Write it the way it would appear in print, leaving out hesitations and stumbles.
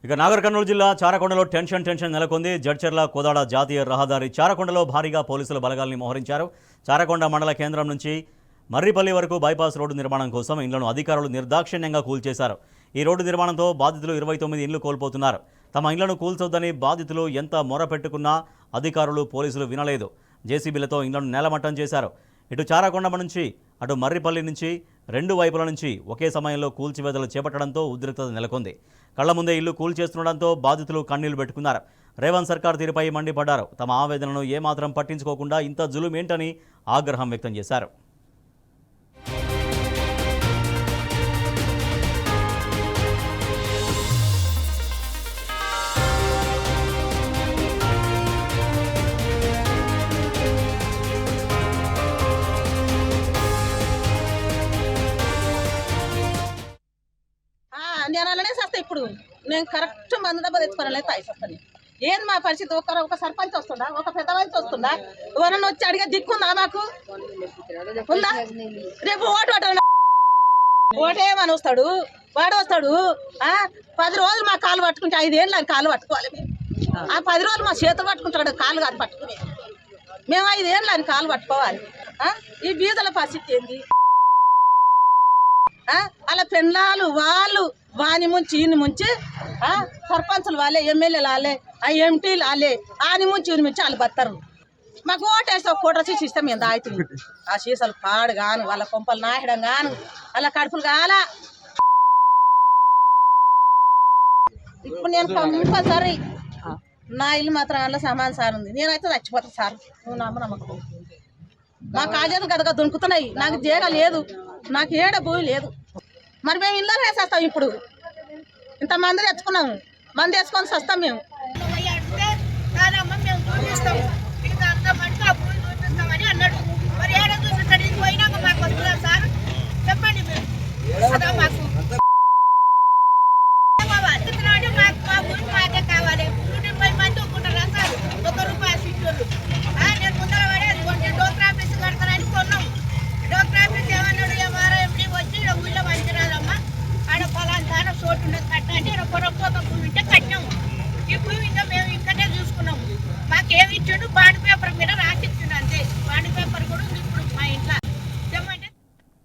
ఇక నాగర్ కర్నూలు జిల్లా చారకొండలో టెన్షన్ నెలకొంది. జడ్చర్ల కోదాడ జాతీయ రహదారి చారకొండలో భారీగా పోలీసుల బలగాల్ని మోహరించారు. చారకొండ మండల కేంద్రం నుంచి మర్రిపల్లి వరకు బైపాస్ రోడ్డు నిర్మాణం కోసం ఇండ్లను అధికారులు నిర్దాక్షిణ్యంగా కూల్చేశారు. ఈ రోడ్డు నిర్మాణంతో బాధితులు 29 ఇండ్లు కోల్పోతున్నారు. తమ ఇండ్లను కూల్చొద్దని బాధితులు ఎంత మొరపెట్టుకున్నా అధికారులు పోలీసులు వినలేదు. జేసీబీలతో ఇండ్లను నేలమట్టం చేశారు. ఇటు చారకొండ నుంచి అటు మర్రిపల్లి నుంచి రెండు వైపుల నుంచి ఒకే సమయంలో కూల్చివేతలు చేపట్టడంతో ఉద్రిక్తత నెలకొంది. కళ్ల ముందే ఇల్లు కూల్చేస్తుండడంతో బాధితులు కన్నీళ్లు పెట్టుకున్నారు. రేవంత్ సర్కార్ తీరుపై మండిపడ్డారు. తమ ఆవేదనను ఏమాత్రం పట్టించుకోకుండా ఇంత జులుమేంటని ఆగ్రహం వ్యక్తం చేశారు. నేను అలానే చేస్తా. ఇప్పుడు నేను కరెక్ట్ మందు డబ్బా తెచ్చుకోవాలని తాగిస్తాను. ఏంది మా పరిస్థితి? ఒక సర్పంచ్ వస్తుందా, ఒక పెద్ద వయసు వస్తుందా, ఎవరన్నా వచ్చి అడిగే దిక్కుందా? మాకు ఉందా? రేపు ఓటేమని వస్తాడు, వాడు వస్తాడు. 10 రోజులు మా కాలు పట్టుకుంటే 5 ఏళ్ళు అని కాలు పట్టుకోవాలి. ఆ 10 రోజులు మా చేతులు పట్టుకుంటాడు, కాలు కాదు పట్టుకుని. మేము 5 ఏళ్ళు అని కాలు పట్టుకోవాలి. ఈ బీదల పరిస్థితి ఏంది? అలా పెళ్ళాలు వాళ్ళు వాని ముంచి ఈయన ముంచి సర్పంచులు వాళ్ళే, ఎమ్మెల్యేలు వాళ్ళే, ఆ ఎంటీలు వాళ్ళే, ఆని ముంచి ఈయన ముంచి వాళ్ళు బతారు. మాకు ఓటేస్తే ఒక కోట సీసీ ఇస్తాం. మేము దాయితుంది ఆ సీసాలు పాడు గాను, వాళ్ళ కొంపలు నాయడం గాను, వాళ్ళ కడుపులు కాల. ఇప్పుడు నేను కంపల్సరీ నా ఇల్లు మాత్రం అందులో సమానం సార్ ఉంది. నేనైతే చచ్చిపోతాను సార్. నువ్వు నమ్మకం మా కాజేలు గదగా దునుకుతున్నాయి. నాకు జీగ లేదు, నాకు ఏడ భూమి లేదు. మరి మేము ఇల్లు వేసేస్తాం. ఇప్పుడు ఇంతమంది తెచ్చుకున్నాము, మంది వేసుకొని వస్తాం. మేము